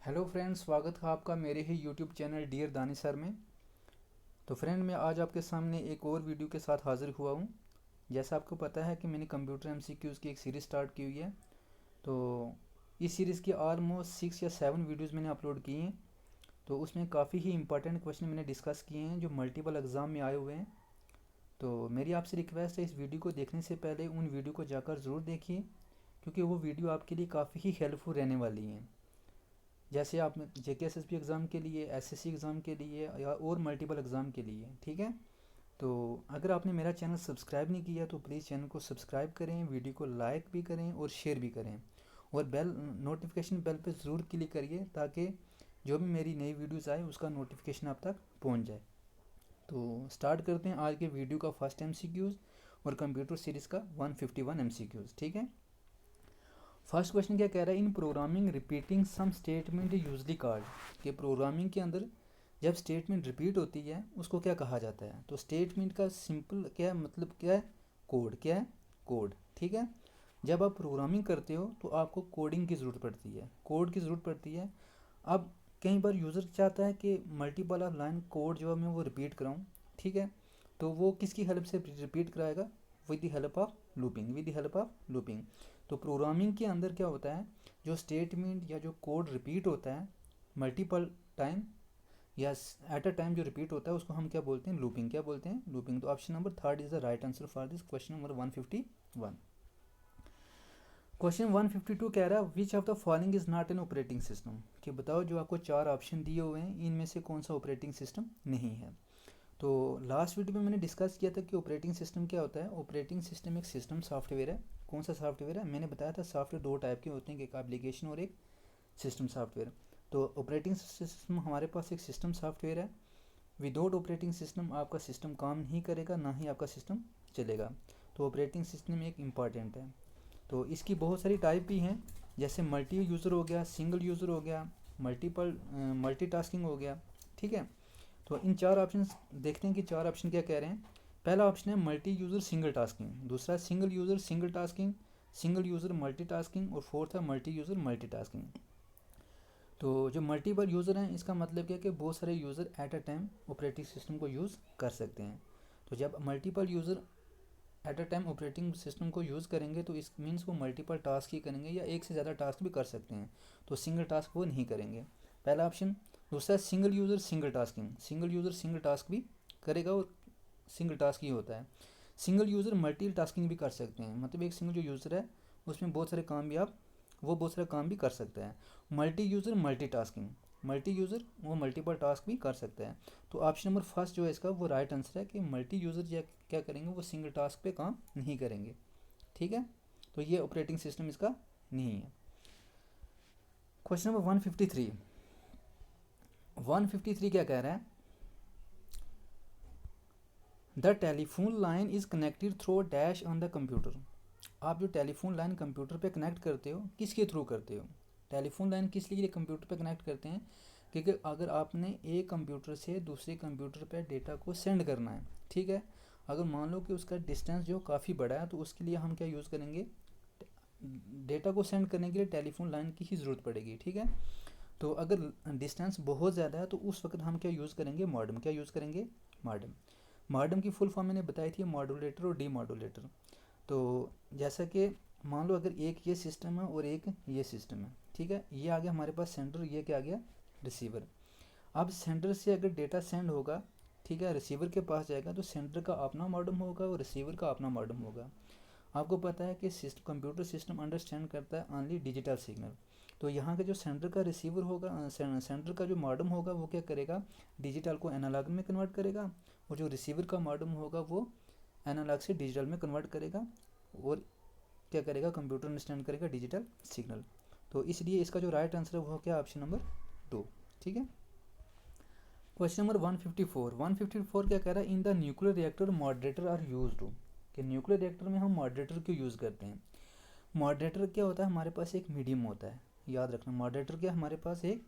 Hello friends, स्वागत है आपका मेरे ही YouTube channel dear Danish sir में। तो फ्रेंड, मैं आज आपके सामने एक और वीडियो के साथ हाज़िर हुआ हूँ। जैसा आपको पता है कि मैंने कंप्यूटर एमसीक्यूज़ की एक सीरीज़ स्टार्ट की हुई है। तो इस सीरीज़ की ऑलमोस्ट 6 या 7 वीडियोज़ मैंने अपलोड किए हैं। तो उसमें काफ़ी ही इंपॉर्टेंट क्वेश्चन मैंने डिस्कस किए हैं जो मल्टीपल एग्ज़ाम में आए हुए हैं। तो मेरी आपसे रिक्वेस्ट है, इस वीडियो को देखने से पहले उन वीडियो को जाकर ज़रूर देखिए, क्योंकि वो वीडियो आपके लिए काफ़ी ही हेल्पफुल रहने वाली हैं। जैसे आप जेकेएसएसबी एग्ज़ाम के लिए, एसएससी एग्ज़ाम के लिए या और मल्टीपल एग्ज़ाम के लिए, ठीक है। तो अगर आपने मेरा चैनल सब्सक्राइब नहीं किया तो प्लीज़ चैनल को सब्सक्राइब करें, वीडियो को लाइक भी करें और शेयर भी करें, और नोटिफिकेशन बेल पे ज़रूर क्लिक करिए ताकि जो भी मेरी नई वीडियोज़ आए उसका नोटिफिकेशन आप तक पहुंच जाए। तो स्टार्ट करते हैं आज के वीडियो का फर्स्ट एमसीक्यूज़ और कंप्यूटर सीरीज़ का 151 एमसीक्यूज़, ठीक है। फर्स्ट क्वेश्चन क्या कह रहा है, in programming repeating some statement usually called, कि प्रोग्रामिंग के अंदर जब स्टेटमेंट रिपीट होती है उसको क्या कहा जाता है। तो स्टेटमेंट का सिंपल क्या मतलब क्या है, कोड। क्या है, कोड, ठीक है। जब आप प्रोग्रामिंग करते हो तो आपको कोडिंग की ज़रूरत पड़ती है, कोड की ज़रूरत पड़ती है। अब कई बार यूज़र चाहता है कि मल्टीपल ऑफ लाइन कोड जो है मैं वो रिपीट कराऊँ, ठीक है। तो वो किसकी हेल्प से रिपीट कराएगा, with the help of looping, with the help of looping. तो प्रोग्रामिंग के अंदर क्या होता है, जो स्टेटमेंट या जो कोड रिपीट होता है मल्टीपल टाइम या एट अ टाइम जो रिपीट होता है उसको हम क्या बोलते हैं, लूपिंग। क्या बोलते हैं, लूपिंग। तो option number third is the right answer for this question number 151। Question 152 कह रहा है विच of the following is not an operating system, कि बताओ जो आपको 4 ऑप्शन दिए हुए हैं इनमें से कौन सा ऑपरेटिंग सिस्टम नहीं है। तो लास्ट वीडियो में मैंने डिस्कस किया था कि ऑपरेटिंग सिस्टम क्या होता है। ऑपरेटिंग सिस्टम एक सिस्टम सॉफ्टवेयर है। कौन सा सॉफ्टवेयर है, मैंने बताया था सॉफ्टवेयर 2 टाइप के होते हैं, एक एप्लीकेशन और एक सिस्टम सॉफ्टवेयर। तो ऑपरेटिंग सिस्टम हमारे पास एक सिस्टम सॉफ्टवेयर है। विदाउट ऑपरेटिंग सिस्टम आपका सिस्टम काम नहीं करेगा, ना ही आपका सिस्टम चलेगा। तो ऑपरेटिंग सिस्टम एक इम्पॉर्टेंट है। तो इसकी बहुत सारी टाइप भी हैं, जैसे मल्टी यूज़र हो गया, सिंगल यूज़र हो गया, मल्टीटास्किंग हो गया, ठीक है। तो इन 4 ऑप्शन देखते हैं कि 4 ऑप्शन क्या कह रहे हैं। पहला ऑप्शन है मल्टी यूज़र सिंगल टास्किंग, दूसरा single user single tasking, single user multitasking, और फोर्थ है मल्टी यूज़र मल्टीटास्किंग। तो जो मल्टीपल यूज़र हैं इसका मतलब क्या है कि बहुत सारे user at a time operating system को यूज़ कर सकते हैं। तो जब multiple user at a time operating system को यूज़ करेंगे तो इस मीन्स वो मल्टीपल टास्क ही करेंगे या एक से ज़्यादा टास्क भी कर सकते हैं। तो सिंगल टास्क वो नहीं करेंगे, पहला ऑप्शन। दूसरा single user single tasking, single user single task भी करेगा और सिंगल टास्क ही होता है। सिंगल यूज़र मल्टी टास्किंग भी कर सकते हैं, मतलब एक सिंगल जो यूज़र है उसमें बहुत सारे काम भी आप वो बहुत सारे काम भी कर सकता है। Multi user multi tasking, multi user वो मल्टीपल टास्क भी कर सकता है। तो ऑप्शन नंबर फर्स्ट जो है इसका वो राइट आंसर है कि मल्टी यूज़र क्या करेंगे, वो सिंगल टास्क पे काम नहीं करेंगे, ठीक है। तो ये ऑपरेटिंग सिस्टम इसका नहीं है। क्वेश्चन नंबर 153, 153 क्या कह रहा है, the telephone line is connected through dash on the computer. आप जो टेलीफोन लाइन कंप्यूटर पे कनेक्ट करते हो किसके थ्रू करते हो, टेलीफोन लाइन किस लिए कंप्यूटर पे कनेक्ट करते हैं, क्योंकि अगर आपने एक कंप्यूटर से दूसरे कंप्यूटर पे डेटा को सेंड करना है, ठीक है। अगर मान लो कि उसका डिस्टेंस जो काफ़ी बड़ा है तो उसके लिए हम क्या यूज़ करेंगे, डेटा को सेंड करने के लिए टेलीफोन लाइन की ही ज़रूरत पड़ेगी, ठीक है। तो अगर डिस्टेंस बहुत ज़्यादा है तो उस वक्त हम क्या यूज़ करेंगे, मॉडेम। क्या यूज़ करेंगे, मॉडेम। मॉडेम की फुल फॉर्म मैंने बताई थी, मॉड्यूलेटर और डी मॉड्यूलेटर। तो जैसा कि मान लो अगर एक ये सिस्टम है और एक ये सिस्टम है, ठीक है। ये आ गया हमारे पास सेंडर, ये क्या आ गया, रिसीवर। अब सेंडर से अगर डेटा सेंड होगा, ठीक है, रिसीवर के पास जाएगा तो सेंडर का अपना मॉडेम होगा और रिसीवर का अपना मॉडेम होगा। आपको पता है कि कंप्यूटर सिस्टम अंडरस्टैंड करता है ओनली डिजिटल सिग्नल। तो यहाँ का जो सेंडर का रिसीवर होगा, सेंडर का जो मॉडेम होगा वो क्या करेगा, डिजिटल को एनालॉग में कन्वर्ट करेगा, और जो रिसीवर का मॉडेम होगा वो एनालॉग से डिजिटल में कन्वर्ट करेगा, और क्या करेगा, कंप्यूटर अंडरस्टैंड करेगा डिजिटल सिग्नल। तो इसलिए इसका जो राइट आंसर है वो क्या, ऑप्शन नंबर 2, ठीक है। क्वेश्चन नंबर 154, 154 क्या कह रहा है, in the nuclear reactor moderator are use to, कि न्यूक्लियर रिएक्टर में हम मॉडरेटर क्यों यूज़ करते हैं। मॉडरेटर क्या होता है, हमारे पास एक मीडियम होता है, याद रखना मॉडरेटर क्या, हमारे पास एक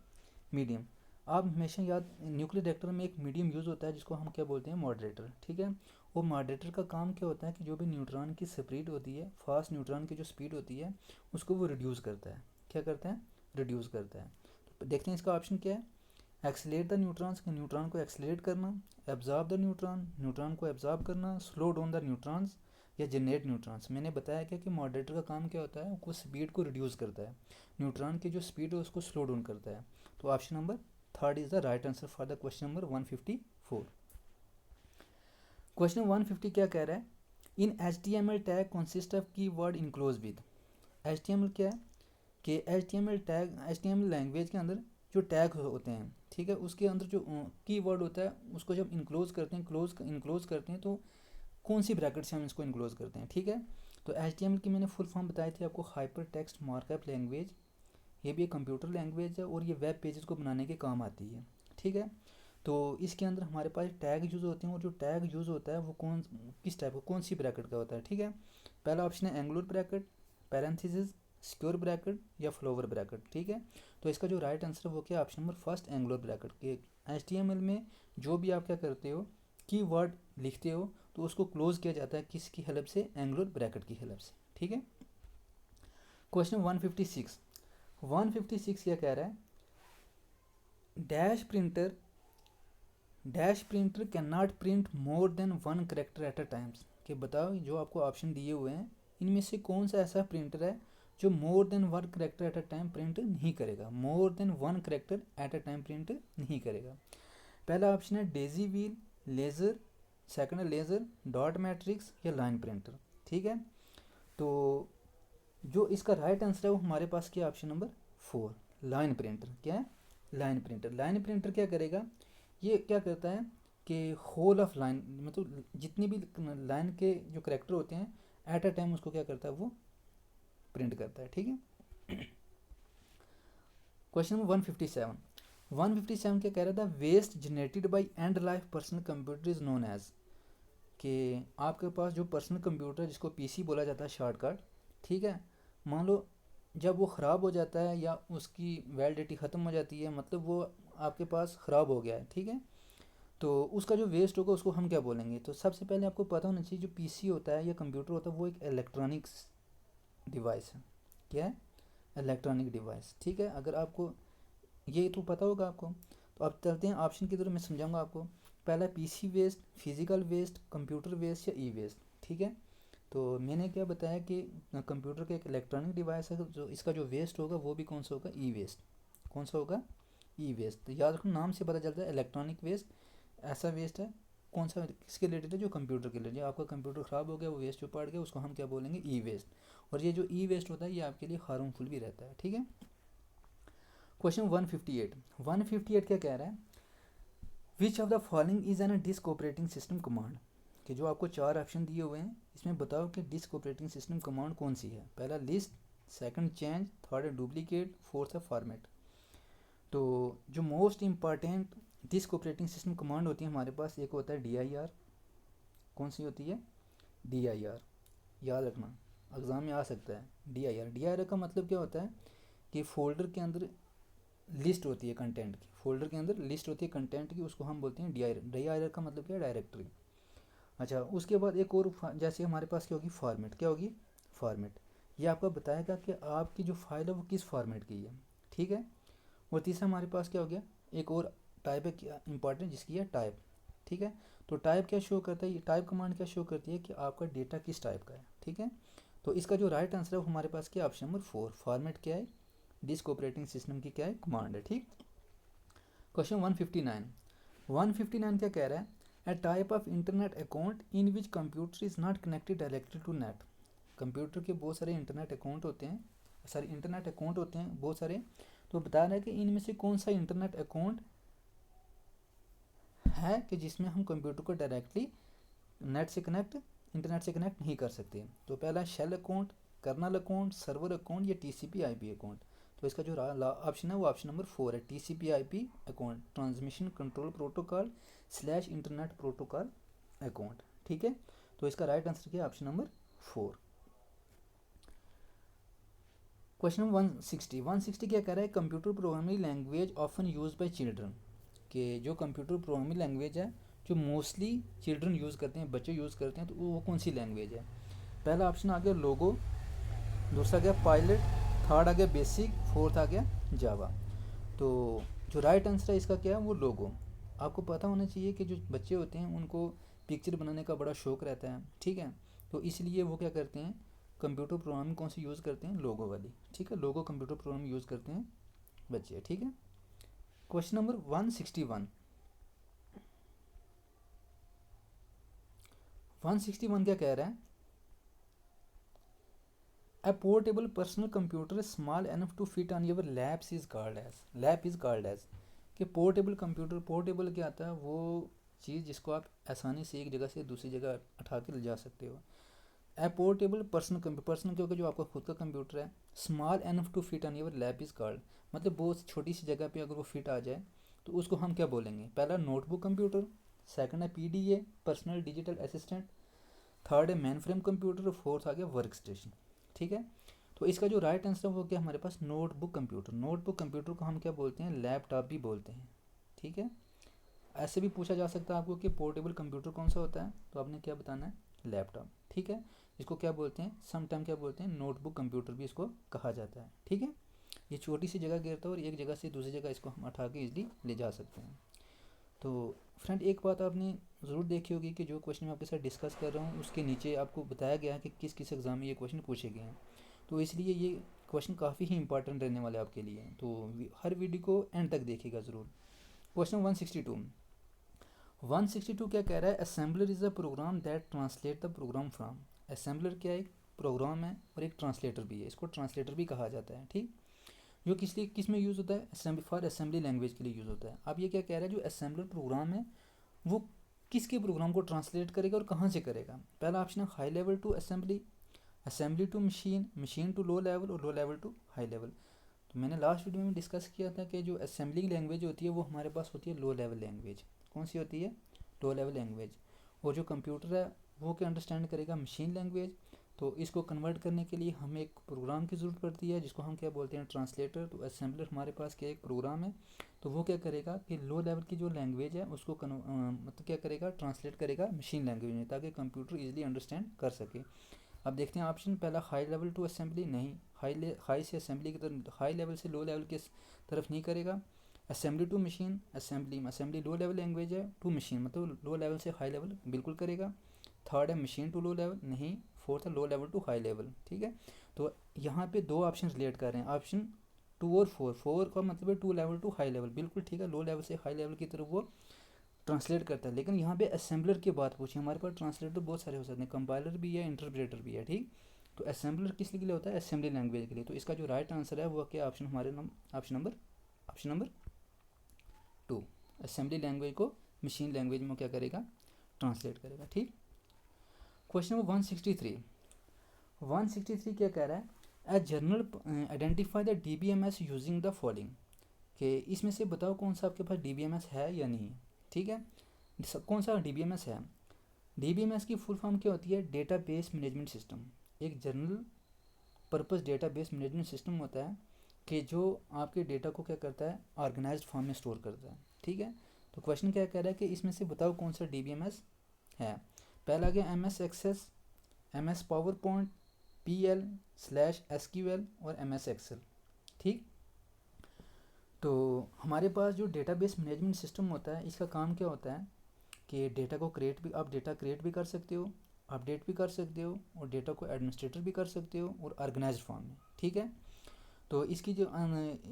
मीडियम। आप हमेशा याद, न्यूक्लियर रिएक्टर में एक मीडियम यूज़ होता है जिसको हम क्या बोलते हैं, मॉडरेटर, ठीक है। वो मॉडरेटर का काम क्या होता है कि जो भी न्यूट्रॉन की स्पीड होती है, फास्ट न्यूट्रॉन की जो स्पीड होती है उसको वो रिड्यूस करता है। क्या करता है, रिड्यूस करता है। देखते हैं इसका ऑप्शन क्या है। एक्सलेट द न्यूट्रॉन्स, न्यूट्रॉन को एक्सलेट करना, एब्जॉर्ब द न्यूट्रॉन, न्यूट्रॉन को एब्जॉर्ब करना, स्लो डाउन द न्यूट्रॉन्स या जनरेट न्यूट्रॉन्स। मैंने बताया क्या कि मॉडरेटर का काम क्या होता है, वो स्पीड को रिड्यूस करता है, न्यूट्रॉन की जो स्पीड है उसको स्लो डाउन करता है। तो option number third is the right answer for the question number 154। Question 150 क्या कह रहा है, इन HTML टैग कंसिस्ट ऑफ की वर्ड इनक्लोज विद। HTML क्या है कि HTML टैग, HTML लैंग्वेज के अंदर जो टैग होते हैं, ठीक है, उसके अंदर जो कीवर्ड होता है उसको जब इनक्लोज करते हैं, इनक्लोज करते हैं तो कौन सी ब्रैकेट से हम इसको इनक्लोज करते हैं, ठीक है। तो HTML की मैंने फुल फॉर्म बताई थी आपको, हाइपर टेक्स्ट मार्कअप लैंग्वेज। ये भी एक कंप्यूटर लैंग्वेज है और ये वेब पेजेस को बनाने के काम आती है, ठीक है। तो इसके अंदर हमारे पास टैग यूज़ होते हैं और जो टैग यूज़ होता है वो किस टाइप का, कौन सी ब्रैकेट का होता है, ठीक है। पहला ऑप्शन है angular bracket, parenthesis, secure bracket या फ्लोवर ब्रैकेट, ठीक है। तो इसका जो राइट आंसर वो क्या, option number first angular bracket के। HTML में जो भी आप क्या करते हो, कीवर्ड लिखते हो तो उसको क्लोज किया जाता है किसकी हेल्प से, एंगुलर ब्रैकेट की हेल्प से, ठीक है। क्वेश्चन 156 क्या कह रहा है, dash printer can not print more than one character at a times. कि बताओ जो आपको ऑप्शन दिए हुए हैं इनमें से कौन सा ऐसा प्रिंटर है जो more than one character at a time print नहीं करेगा, more than one character at a time print नहीं करेगा। पहला ऑप्शन है डेजी व्हील, लेज़र, सेकंड है लेज़र, डॉट मैट्रिक्स या लाइन प्रिंटर, ठीक है। तो जो इसका राइट आंसर है वो हमारे पास क्या, ऑप्शन नंबर 4 लाइन प्रिंटर। क्या है, लाइन प्रिंटर। लाइन प्रिंटर क्या करेगा, ये क्या करता है कि होल ऑफ लाइन, मतलब जितनी भी लाइन के जो करेक्टर होते हैं एट अ टाइम उसको क्या करता है, वो प्रिंट करता है, ठीक है। क्वेश्चन नंबर 157 क्या कह रहा था, waste generated by end life personal computer is known as. कि आपके पास जो पर्सनल कंप्यूटर है जिसको PC बोला जाता है शॉर्टकट, ठीक है, मान लो जब वो ख़राब हो जाता है या उसकी वैलिडिटी ख़त्म हो जाती है, मतलब वो आपके पास ख़राब हो गया है, ठीक है, तो उसका जो वेस्ट होगा उसको हम क्या बोलेंगे। तो सबसे पहले आपको पता होना चाहिए जो PC होता है या कंप्यूटर होता है वो एक इलेक्ट्रॉनिक्स डिवाइस है। क्या है, इलेक्ट्रॉनिक डिवाइस, ठीक है। अगर आपको ये तो पता होगा आपको, तो अब चलते हैं ऑप्शन की तरफ, मैं समझाऊंगा आपको। पहला PC waste, physical waste, computer waste या ई वेस्ट, ठीक है। तो मैंने क्या बताया कि कंप्यूटर का एक इलेक्ट्रॉनिक डिवाइस है, जो इसका जो वेस्ट होगा वो भी कौन सा होगा, ई वेस्ट। कौन सा होगा, ई वेस्ट। तो याद रखो नाम से पता चलता है इलेक्ट्रॉनिक वेस्ट ऐसा वेस्ट है, कौन सा किसके रिलेटेड है, जो कंप्यूटर के रिलेटेड। आपका कंप्यूटर ख़राब हो गया, वो वेस्ट जो पड़ गया उसको हम क्या बोलेंगे, ई वेस्ट। और ये जो ई वेस्ट होता है ये आपके लिए हार्मफुल भी रहता है, ठीक है। क्वेश्चन 158 क्या कह रहा है, विच of the following is an disk operating system command. कि जो आपको 4 ऑप्शन दिए हुए हैं इसमें बताओ कि डिस्क ऑपरेटिंग सिस्टम कमांड कौन सी है। पहला लिस्ट, सेकंड चेंज, थर्ड है डुप्लीकेट, फोर्थ है फॉर्मेट। तो जो most important disk operating system command होती है हमारे पास, एक होता है DIR। कौन सी होती है, DIR, याद रखना एग्ज़ाम में आ सकता है। DIR का मतलब क्या होता है कि फोल्डर के अंदर लिस्ट होती है कंटेंट की, फोल्डर के अंदर लिस्ट होती है कंटेंट की, उसको हम बोलते हैं DIR का मतलब क्या है, डायरेक्टरी। अच्छा, उसके बाद एक और जैसे हमारे पास क्या होगी, फॉर्मेट। क्या होगी, फॉर्मेट। ये आपको बताएगा कि आपकी जो फाइल है वो किस फॉर्मेट की है, ठीक है। और तीसरा हमारे पास क्या हो गया, एक और टाइप है क्या इंपॉर्टेंट जिसकी है टाइप, ठीक है। तो टाइप क्या शो करता है, ये टाइप कमांड क्या शो करती है कि आपका डेटा किस टाइप का है, ठीक है। तो इसका जो राइट आंसर है वो हमारे पास क्या, ऑप्शन नंबर 4 फॉर्मेट क्या है, डिस्क ऑपरेटिंग सिस्टम की क्या है, कमांड है, ठीक। क्वेश्चन 159 क्या कह रहा है, a type of internet account in which computer is not connected directly to net. Computer के बहुत सारे इंटरनेट अकाउंट होते हैं, बहुत सारे। तो बता रहा है कि इनमें से कौन सा इंटरनेट अकाउंट है कि जिसमें हम कंप्यूटर को डायरेक्टली नेट से कनेक्ट, इंटरनेट से कनेक्ट नहीं कर सकते। तो पहला shell account, kernel account, server account या TCP/IP अकाउंट। तो इसका जो ऑप्शन है वो ऑप्शन नंबर 4 है, TCP/IP account, transmission control protocol / internet protocol account, ठीक है। तो इसका राइट आंसर क्या है, ऑप्शन नंबर 4। क्वेश्चन 160 क्या कह रहा है, computer programming language often use by children. कि जो कंप्यूटर प्रोग्रामिंग लैंग्वेज है जो मोस्टली चिल्ड्रन यूज़ करते हैं, बच्चे यूज़ करते हैं, तो वो कौन सी लैंग्वेज है। पहला ऑप्शन आ गया लोगो, दूसरा गया पायलट, थर्ड आ गया बेसिक, फोर्थ आ गया जावा। तो जो राइट आंसर है इसका क्या है, वो लोगो। आपको पता होना चाहिए कि जो बच्चे होते हैं उनको पिक्चर बनाने का बड़ा शौक रहता है, ठीक है। तो इसलिए वो क्या करते हैं, कंप्यूटर प्रोग्रामिंग कौन सी यूज़ करते हैं, लोगो वाली, ठीक है। लोगो कंप्यूटर प्रोग्रामिंग यूज़ करते हैं बच्चे, ठीक है। Question number 161। 161 क्या कह रहा है, A portable personal computer small enough to fit on your laps is called as, lap is called as, कि पोर्टेबल कंप्यूटर, पोर्टेबल क्या आता है, वो चीज़ जिसको आप आसानी से एक जगह से दूसरी जगह उठा के ले जा सकते हो। A portable personal computer, personal क्योंकि जो आपका खुद का कंप्यूटर है, small enough to fit on your lap is called, मतलब बहुत छोटी सी जगह पे अगर वो फिट आ जाए तो उसको हम क्या बोलेंगे, पहला नोटबुक कंप्यूटर, सेकंड है PDA personal digital assistant, third है मेन फ्रेम कंप्यूटर, फोर्थ आ गया वर्क स्टेशन, ठीक है। तो इसका जो राइट आंसर है वो क्या हमारे पास, नोटबुक कंप्यूटर। नोटबुक कंप्यूटर को हम क्या बोलते हैं, लैपटॉप भी बोलते हैं, ठीक है। ऐसे भी पूछा जा सकता है आपको कि पोर्टेबल कंप्यूटर कौन सा होता है, तो आपने क्या बताना है, लैपटॉप, ठीक है। इसको क्या बोलते हैं, सम टाइम क्या बोलते हैं, नोटबुक कंप्यूटर भी इसको कहा जाता है, ठीक है। ये छोटी सी जगह गिरता है और एक जगह से दूसरी जगह इसको हम उठा के इजली ले जा सकते हैं। तो फ्रेंड एक बात आपने ज़रूर देखी होगी कि जो क्वेश्चन मैं आपके साथ डिस्कस कर रहा हूँ उसके नीचे आपको बताया गया है कि किस किस एग्ज़ाम में ये क्वेश्चन पूछे गए हैं। तो इसलिए ये क्वेश्चन काफ़ी ही इंपॉर्टेंट रहने वाले हैं आपके लिए, तो हर वीडियो को एंड तक देखिएगा ज़रूर। क्वेश्चन 162। 162 क्या कह रहा है, assembler is a program that translate the program from. Assembler क्या है, एक प्रोग्राम है और एक ट्रांसलेटर भी है, इसको ट्रांसलेटर भी कहा जाता है, ठीक। जो किस लिए किस में यूज़ होता है, असेंबली फॉर असेंबली लैंग्वेज के लिए यूज़ होता है। अब ये क्या कह रहा है, जो असेंबलर प्रोग्राम है वो किसके प्रोग्राम को ट्रांसलेट करेगा और कहाँ से करेगा। पहला ऑप्शन है high level to assembly, assembly to machine, machine to low level और low level to high level. तो मैंने लास्ट वीडियो में डिस्कस किया था कि जो असेंबली लैंग्वेज होती है वो हमारे पास होती है लो लेवल लैंग्वेज। कौन सी होती है, लो लेवल लैंग्वेज। और जो कंप्यूटर है वो क्या अंडरस्टैंड करेगा, मशीन लैंग्वेज। तो इसको कन्वर्ट करने के लिए हमें एक प्रोग्राम की ज़रूरत पड़ती है जिसको हम क्या बोलते हैं, ट्रांसलेटर। तो असेंबलर हमारे पास क्या एक प्रोग्राम है, तो वो क्या करेगा कि लो लेवल की जो लैंग्वेज है उसको मतलब क्या करेगा, ट्रांसलेट करेगा मशीन लैंग्वेज में, ताकि कंप्यूटर इजीली अंडरस्टैंड कर सके। अब देखते हैं ऑप्शन पहला, हाई लेवल टू असेंबली, नहीं, हाई से असेंबली की तरफ, हाई लेवल से लो लेवल की तरफ नहीं करेगा। Assembly to machine, assembly low level language है, टू मशीन मतलब लो लेवल से हाई लेवल बिल्कुल करेगा। थर्ड है मशीन टू लो लेवल, नहीं। फोर्थ है low level to high level, ठीक है। तो यहाँ पे दो ऑप्शन रिलेट कर रहे हैं, ऑप्शन 2 और 4। 4 का मतलब है to level to high level, बिल्कुल ठीक है, लो लेवल से हाई लेवल की तरफ वो ट्रांसलेट करता है। लेकिन यहाँ पे असेंबलर की बात पूछी, हमारे पास ट्रांसलेटर बहुत सारे हो सकते हैं, कंपाइलर भी है, इंटरप्रेटर भी है, ठीक। तो असेंबलर किस लिए होता है, असेंबली लैंग्वेज के लिए। तो इसका जो राइट आंसर है वो क्या ऑप्शन हमारे ऑप्शन नंबर 2, असेंबली लैंग्वेज को मशीन लैंग्वेज में क्या करेगा, ट्रांसलेट करेगा, ठीक। Question number 163। 163 क्या कह रहा है, a journal identify the DBMS using the following, कि इसमें से बताओ कौन सा आपके पास DBMS है या नहीं, ठीक है। कौन सा DBMS है। DBMS की फुल फॉर्म क्या होती है, डेटाबेस मैनेजमेंट सिस्टम। एक general purpose database management system होता है कि जो आपके डेटा को क्या करता है, ऑर्गेनाइज्ड फॉर्म में स्टोर करता है, ठीक है। तो क्वेश्चन क्या कह रहा है कि इसमें से बताओ कौन सा DBMS है। पहला गया MS Access, MS PowerPoint, PL/SQL और MS एक्सेल, ठीक। तो हमारे पास जो डेटाबेस मैनेजमेंट सिस्टम होता है इसका काम क्या होता है कि डेटा को क्रिएट भी, आप डेटा क्रिएट भी कर सकते हो, अपडेट भी कर सकते हो और डेटा को एडमिनिस्ट्रेटर भी कर सकते हो और ऑर्गेनाइज्ड फॉर्म में, ठीक है। तो इसकी जो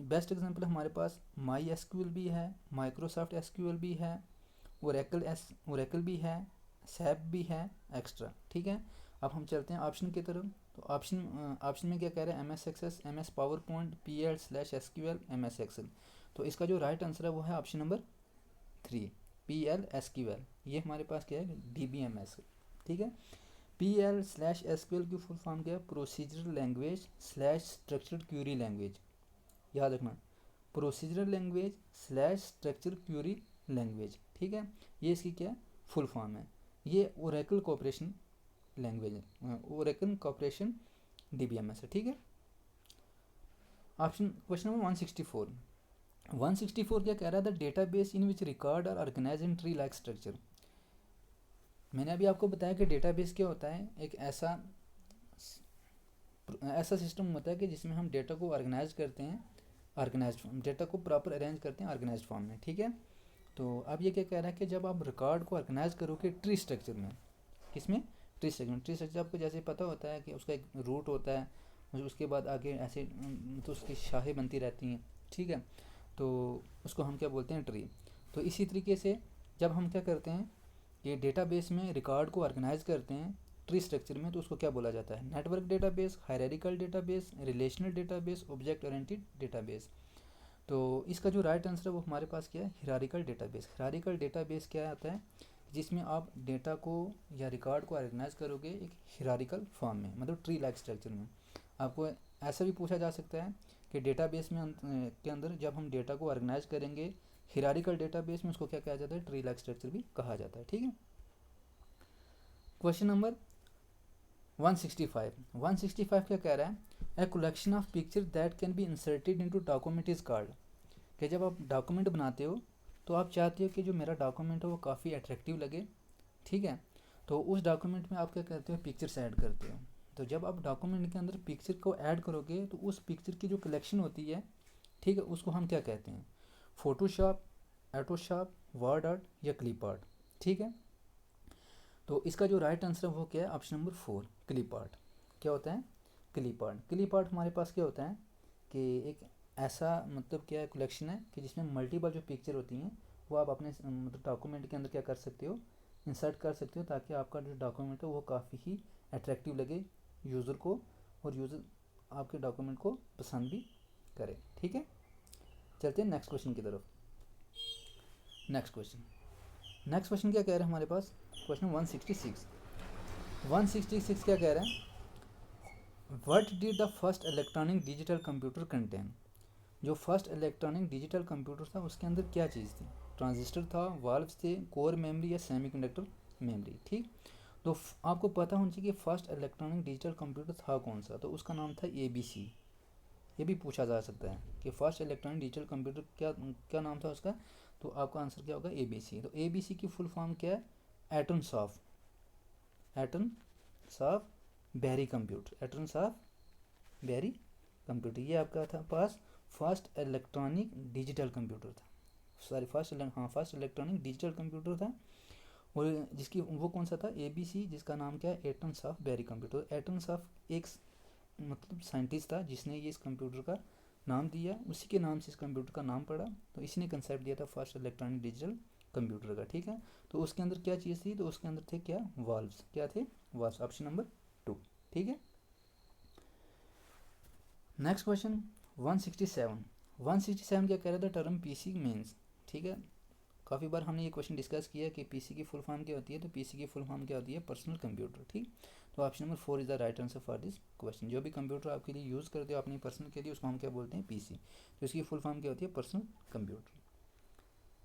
बेस्ट एग्जांपल हमारे पास MySQL भी है, माइक्रोसॉफ्ट SQL भी है, ओरेकल भी है, सैप भी है, एक्स्ट्रा, ठीक है। अब हम चलते हैं ऑप्शन की तरफ। तो ऑप्शन में क्या कह रहे हैं, MS Access, MS PowerPoint, PL/SQL, MS Excel. तो इसका जो राइट आंसर है वो है ऑप्शन नंबर 3, PL/SQL। ये हमारे पास क्या है, DBMS, ठीक है। PL/SQL की फुल फॉर्म क्या है, procedural language slash structured Curie language. याद रखना, procedural language slash structure Curie language, ठीक है। ये इसकी क्या फुल फॉर्म है। ये ओरेकल कॉपरेशन लैंग्वेज है, ओरेकल कॉपरेशन DBMS है, ठीक है। Option question number 164। 164 क्या कह रहा है, the database in which record are organize in tree like structure. मैंने अभी आपको बताया कि डेटाबेस क्या होता है, एक ऐसा सिस्टम होता है कि जिसमें हम डेटा को ऑर्गेनाइज करते हैं ऑर्गेनाइज्ड फॉर्म, डेटा को प्रॉपर अरेंज करते हैं ऑर्गेनाइज्ड फॉर्म में, ठीक है। तो अब ये क्या कह रहा है कि जब आप रिकॉर्ड को ऑर्गेनाइज करोगे ट्री स्ट्रक्चर में, किसमें, ट्री स्ट्रक्चर। ट्री स्ट्रक्चर आपको जैसे पता होता है कि उसका एक रूट होता है, उसके बाद आगे ऐसे तो उसकी शाखें बनती रहती हैं, ठीक है। तो उसको हम क्या बोलते हैं, ट्री। तो इसी तरीके से जब हम क्या करते हैं, ये डेटाबेस में रिकॉर्ड को ऑर्गेनाइज करते हैं ट्री स्ट्रक्चर में, तो उसको क्या बोला जाता है, network database, hierarchical database, relational database, object oriented database. तो इसका जो राइट आंसर है वो हमारे पास क्या है, हिरारिकल डेटाबेस। हिरारिकल डेटाबेस क्या आता है, जिसमें आप डेटा को या रिकॉर्ड को ऑर्गेनाइज करोगे एक हिरारिकल फॉर्म में, मतलब ट्री लाइक स्ट्रक्चर में। आपको ऐसा भी पूछा जा सकता है कि डेटाबेस में के अंदर जब हम डेटा को ऑर्गेनाइज करेंगे हिरारिकल डेटाबेस में, उसको क्या कहा जाता है, ट्री लाइक स्ट्रक्चर भी कहा जाता है, ठीक है। Question number 165। 165 क्या कह रहा है, a collection of picture that can be inserted into document is called. कि जब आप डॉक्यूमेंट बनाते हो तो आप चाहते हो कि जो मेरा डॉक्यूमेंट है वो काफ़ी अट्रैक्टिव लगे, ठीक है। तो उस डॉक्यूमेंट में आप क्या करते हो, पिक्चर्स ऐड करते हो। तो जब आप डॉक्यूमेंट के अंदर पिक्चर को ऐड करोगे तो उस पिक्चर की जो कलेक्शन होती है, ठीक है, उसको हम क्या कहते हैं, फोटोशॉप, एटोशॉप, वर्ड आर्ट या क्लिप आर्ट, ठीक है। तो इसका जो राइट आंसर है वो क्या है, ऑप्शन नंबर 4, क्लिप आर्ट। क्या होता है, क्लिप आर्ट। क्लिप आर्ट हमारे पास क्या होता है कि एक ऐसा मतलब क्या कलेक्शन है कि जिसमें मल्टीपल जो पिक्चर होती हैं वो आप अपने मतलब डॉक्यूमेंट के अंदर क्या कर सकते हो, इंसर्ट कर सकते हो, ताकि आपका जो डॉक्यूमेंट है वो काफ़ी ही अट्रैक्टिव लगे यूज़र को, और यूज़र आपके डॉक्यूमेंट को पसंद भी करे, ठीक है। चलते हैं नेक्स्ट क्वेश्चन की तरफ। नेक्स्ट क्वेश्चन क्या कह रहे हैं हमारे पास, क्वेश्चन 166। 166 क्या कह रहे हैं, what did the first electronic digital computer contain. जो फर्स्ट इलेक्ट्रॉनिक डिजिटल कंप्यूटर था उसके अंदर क्या चीज़ थी, ट्रांजिस्टर था, वाल्व्स थे, कोर मेमोरी या सेमीकंडक्टर मेमोरी, ठीक। तो आपको पता होना चाहिए कि फर्स्ट इलेक्ट्रॉनिक डिजिटल कंप्यूटर था कौन सा, तो उसका नाम था ABC। ये भी पूछा जा सकता है कि फर्स्ट इलेक्ट्रॉनिक डिजिटल कंप्यूटर क्या क्या नाम था उसका, तो आपका आंसर क्या होगा, ABC। तो ABC की फुल फॉर्म क्या है, Atanasoff, Atanasoff Berry Computer, Atanasoff Berry Computer. ये आपका था पास फर्स्ट इलेक्ट्रॉनिक डिजिटल कंप्यूटर था, sorry first electronic digital computer था। और जिसकी वो कौन सा था, ABC, जिसका नाम क्या है, Atanasoff Berry Computer. Atanasoff एक मतलब साइंटिस्ट था जिसने ये इस कंप्यूटर का नाम दिया, उसी के नाम से इस कंप्यूटर का नाम पड़ा, तो इसी ने कंसेप्ट दिया था फर्स्ट इलेक्ट्रॉनिक डिजिटल कंप्यूटर का, ठीक है। तो उसके अंदर क्या चीज़ थी, तो उसके अंदर थे क्या, वाल्व्स, क्या थे, वाल्व्स, ऑप्शन नंबर 2, ठीक है। Next question 167। 167 क्या कह रहा था, टर्म PC मीन्स, ठीक है। काफ़ी बार हमने ये क्वेश्चन डिस्कस किया कि PC की फुल फॉर्म क्या होती है, तो PC की फुल फॉर्म क्या होती है, पर्सनल कंप्यूटर, ठीक। तो option number 4 is the right answer for this question. जो भी कंप्यूटर आपके लिए यूज़ करते हो अपनी पर्सनल के लिए, उसको हम क्या बोलते हैं, PC। तो इसकी फुल फॉर्म क्या होती है, पर्सनल कंप्यूटर।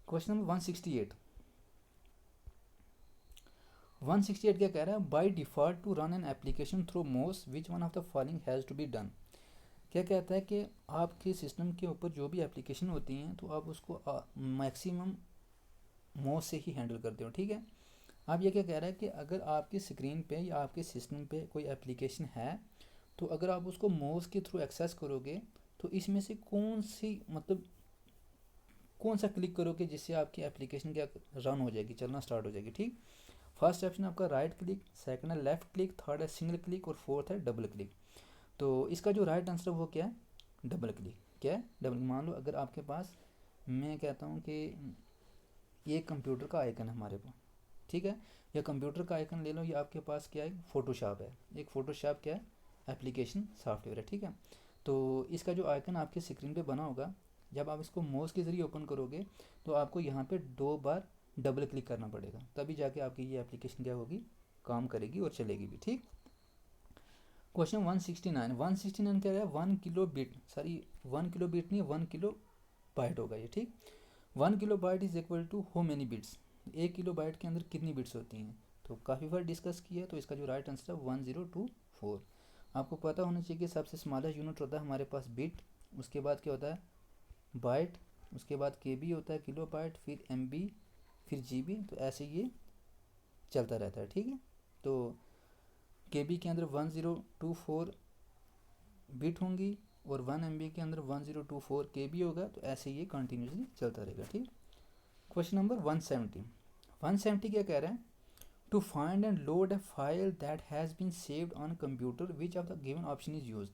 Question number 168। 168 क्या कह रहा है, by default to run an application through mouse which one of the following has to be done. क्या कहता है कि आपके सिस्टम के ऊपर जो भी एप्लीकेशन होती हैं तो आप उसको मैक्सिमम मोस से ही हैंडल करते हो, ठीक है। अब ये क्या कह रहा है कि अगर आपकी स्क्रीन पे या आपके सिस्टम पे कोई एप्लीकेशन है, तो अगर आप उसको माउस के थ्रू एक्सेस करोगे तो इसमें से कौन सी मतलब कौन सा क्लिक करोगे जिससे आपकी एप्लीकेशन क्या रन हो जाएगी, चलना स्टार्ट हो जाएगी, ठीक। फर्स्ट ऑप्शन आपका राइट क्लिक, सेकंड है लेफ्ट क्लिक, थर्ड है सिंगल क्लिक और फोर्थ है डबल क्लिक। तो इसका जो राइट आंसर वो क्या है, डबल क्लिक। क्या है, डबल। मान लो अगर आपके पास, मैं कहता हूँ कि ये कंप्यूटर का आइकन है हमारे पास, ठीक है, या कंप्यूटर का आइकन ले लो, ये आपके पास क्या है, फोटोशॉप है। एक फोटोशॉप क्या है, एप्लीकेशन सॉफ्टवेयर है, ठीक है। तो इसका जो आइकन आपके स्क्रीन पे बना होगा, जब आप इसको माउस के ज़रिए ओपन करोगे तो आपको यहाँ पे 2 बार डबल क्लिक करना पड़ेगा, तभी जाके आपकी ये एप्लीकेशन क्या होगी, काम करेगी और चलेगी भी, ठीक। क्वेश्चन 169। 169 क्या है, 1 kilobit, sorry 1 kilobit नहीं, 1 किलो बाइट होगा ये, ठीक। 1 kilobyte is equal to how many bits. 1 kilobyte के अंदर कितनी बिट्स होती हैं, तो काफ़ी बार डिस्कस किया, तो इसका जो राइट आंसर है 1024। आपको पता होना चाहिए कि सबसे स्मॉलेस्ट यूनिट होता है हमारे पास बिट, उसके बाद क्या होता है बाइट, उसके बाद KB होता है किलो बाइट, फिर MB, फिर GB, तो ऐसे ये चलता रहता है, ठीक है। तो KB के अंदर 1024 बिट होंगी, और 1 MB के अंदर 1024 KB होगा, तो ऐसे ये कंटिन्यूसली चलता रहेगा। ठीक। क्वेश्चन नंबर 170 क्या कह रहा है, to find and load a file that has been saved on computer which of the given option is used.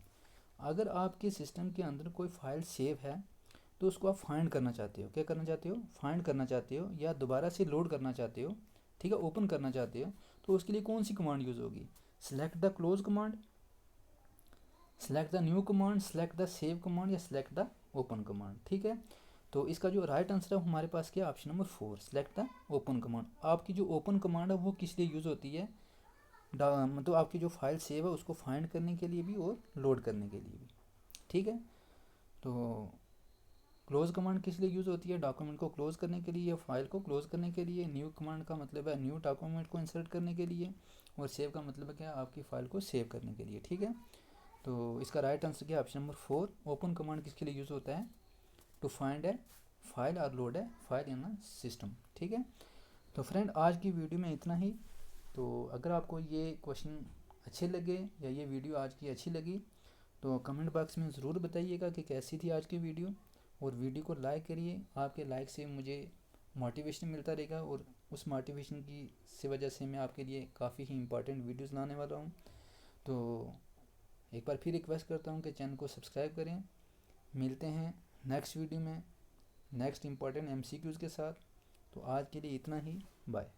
अगर आपके सिस्टम के अंदर कोई फाइल सेव है तो उसको आप फाइंड करना चाहते हो, क्या करना चाहते हो, फाइंड करना चाहते हो, या दोबारा से लोड करना चाहते हो, ठीक है, ओपन करना चाहते हो, तो उसके लिए कौन सी कमांड यूज़ होगी, select the close command, select the new command, select the save command, या सेलेक्ट द ओपन कमांड। ठीक है, तो इसका जो राइट आंसर है हमारे पास क्या, option number 4, select the open command. आपकी जो ओपन कमांड है वो किस लिए यूज़ होती है, मतलब आपकी जो फाइल सेव है उसको फाइंड करने के लिए भी और लोड करने के लिए भी। ठीक है, तो क्लोज कमांड किस लिए यूज़ होती है, डॉक्यूमेंट को क्लोज करने के लिए या फाइल को क्लोज करने के लिए। न्यू कमांड का मतलब है न्यू डॉक्यूमेंट को इंसर्ट करने के लिए, और सेव का मतलब है क्या, आपकी फाइल को सेव करने के लिए। ठीक है, तो इसका राइट आंसर क्या, ऑप्शन नंबर 4, ओपन कमांड किसके लिए यूज़ होता है, टू फाइंड ए फाइल और load a file in a system. ठीक है, तो फ्रेंड आज की वीडियो में इतना ही। तो अगर आपको ये क्वेश्चन अच्छे लगे या ये वीडियो आज की अच्छी लगी तो कमेंट बॉक्स में ज़रूर बताइएगा कि कैसी थी आज की वीडियो, और वीडियो को लाइक करिए। आपके लाइक से मुझे मोटिवेशन मिलता रहेगा, और उस मोटिवेशन की से वजह से मैं आपके लिए काफ़ी ही इंपॉर्टेंट वीडियोस लाने वाला हूँ। तो एक बार फिर रिक्वेस्ट करता हूँ कि चैनल को सब्सक्राइब करें। मिलते हैं नेक्स्ट वीडियो में नेक्स्ट इंपॉर्टेंट MCQs के साथ। तो आज के लिए इतना ही, बाय।